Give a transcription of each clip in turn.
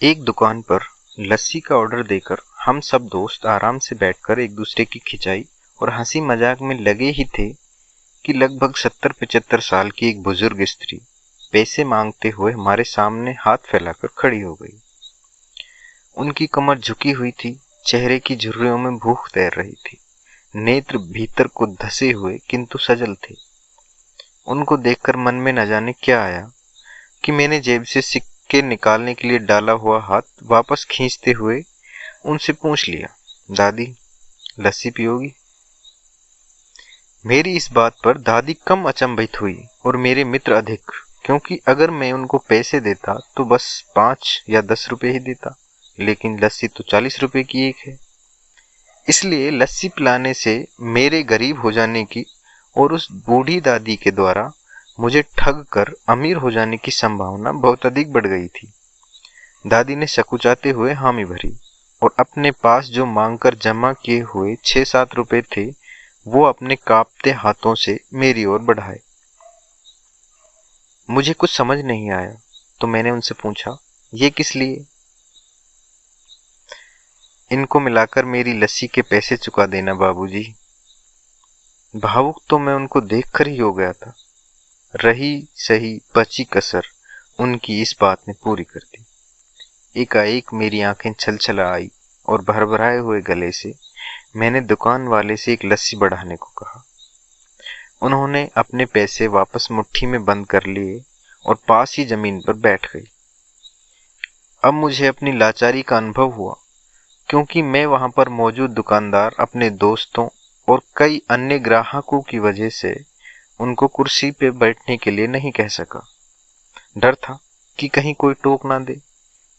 एक दुकान पर लस्सी का ऑर्डर देकर हम सब दोस्त आराम से बैठकर एक दूसरे की खिंचाई और हंसी मजाक में लगे ही थे कि लगभग 70-75 साल की एक बुजुर्ग स्त्री पैसे मांगते हुए हमारे सामने हाथ फैलाकर खड़ी हो गई। उनकी कमर झुकी हुई थी, चेहरे की झुर्रियों में भूख तैर रही थी, नेत्र भीतर को धसे हुए किंतु सजल थे। उनको देखकर मन में न जाने क्या आया कि मैंने जेब से सिक्के निकालने के लिए डाला हुआ हाथ वापस खींचते हुए उनसे पूछ लिया, दादी लस्सी पियोगी? मेरी इस बात पर दादी कम अचंभित हुई और मेरे मित्र अधिक, क्योंकि अगर मैं उनको पैसे देता तो बस 5 या 10 रुपए ही देता, लेकिन लस्सी तो 40 रुपए की एक है। इसलिए लस्सी पिलाने से मेरे गरीब हो जाने की और उस बूढ़ी दादी के द्वारा मुझे ठग कर अमीर हो जाने की संभावना बहुत अधिक बढ़ गई थी। दादी ने सकुचाते हुए हामी भरी और अपने पास जो मांगकर जमा किए हुए 6-7 रुपए थे वो अपने कांपते हाथों से मेरी ओर बढ़ाए। मुझे कुछ समझ नहीं आया तो मैंने उनसे पूछा, ये किस लिए? इनको मिलाकर मेरी लस्सी के पैसे चुका देना बाबूजी। भावुक तो मैं उनको देखकर ही हो गया था। रही सही बची कसर उनकी इस बात ने पूरी कर दी। एकाएक मेरी आंखें छलछला आई और भरभराए हुए गले से मैंने दुकान वाले से एक लस्सी बढ़ाने को कहा। उन्होंने अपने पैसे वापस मुट्ठी में बंद कर लिए और पास ही जमीन पर बैठ गई। अब मुझे अपनी लाचारी का अनुभव हुआ, क्योंकि मैं वहां पर मौजूद दुकानदार, अपने दोस्तों और कई अन्य ग्राहकों की वजह से उनको कुर्सी पे बैठने के लिए नहीं कह सका। डर था कि कहीं कोई टोक ना दे,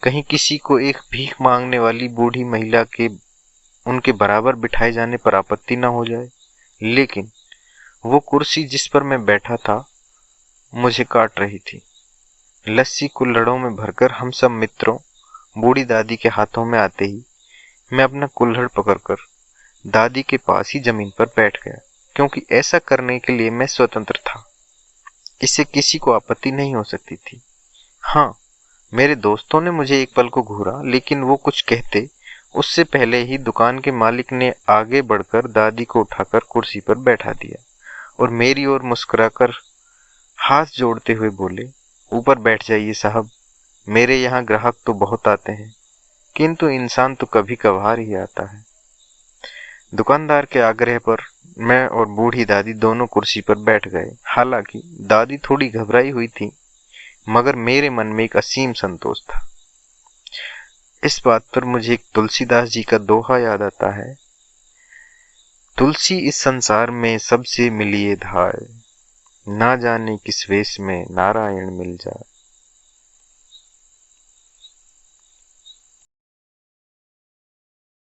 कहीं किसी को एक भीख मांगने वाली बूढ़ी महिला के उनके बराबर बिठाए जाने पर आपत्ति न हो जाए। लेकिन वो कुर्सी जिस पर मैं बैठा था मुझे काट रही थी। लस्सी कुल्हड़ों में भरकर हम सब मित्रों बूढ़ी दादी के हाथों में आते ही मैं अपना कुल्हड़ पकड़कर दादी के पास ही जमीन पर बैठ गया, क्योंकि ऐसा करने के लिए मैं स्वतंत्र था। इससे किसी को आपत्ति नहीं हो सकती थी। हाँ, मेरे दोस्तों ने मुझे एक पल को घूरा, लेकिन वो कुछ कहते उससे पहले ही दुकान के मालिक ने आगे बढ़कर दादी को उठाकर कुर्सी पर बैठा दिया और मेरी ओर मुस्कुराकर हाथ जोड़ते हुए बोले, ऊपर बैठ जाइए साहब, मेरे यहाँ ग्राहक तो बहुत आते हैं, किंतु इंसान तो कभी कभार ही आता है। दुकानदार के आग्रह पर मैं और बूढ़ी दादी दोनों कुर्सी पर बैठ गए। हालांकि दादी थोड़ी घबराई हुई थी, मगर मेरे मन में एक असीम संतोष था। इस बात पर मुझे एक तुलसीदास जी का दोहा याद आता है, तुलसी इस संसार में सबसे मिलिए धाय, ना जाने किस वेश में नारायण मिल जाए।